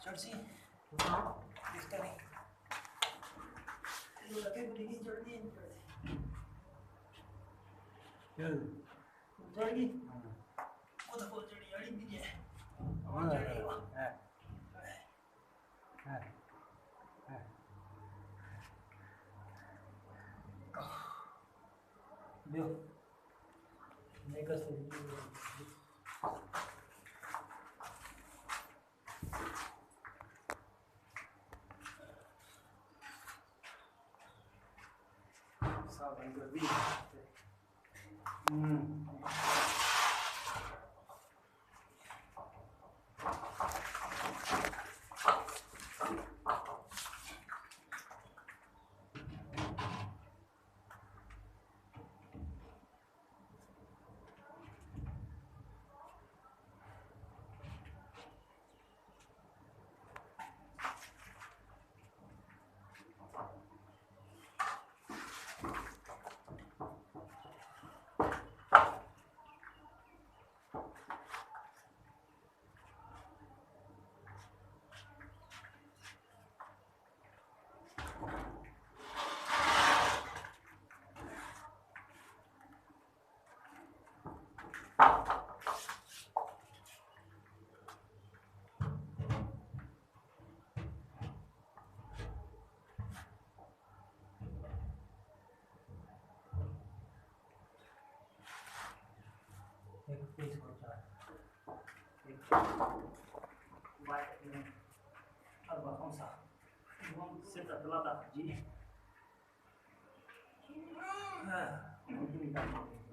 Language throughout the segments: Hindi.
चढ़सी इसका नहीं ये लगे बुरी की चढ़ गई चढ़ गई वो तो बहुत चढ़ी अड़ी भी है Bill, make us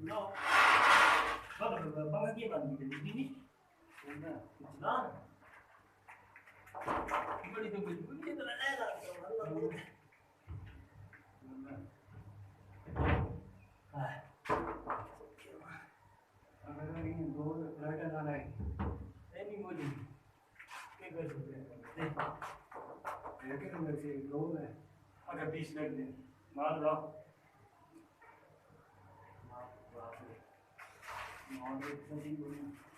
No. Bang lagi bang di sini. Nah. Ibu itu begitu lah. अगर इन दो फ्लैट ना है नहीं मोदी क्या कर सकते हैं लेकिन मेरे से दो है अगर 20 लग दे मान लो मान लो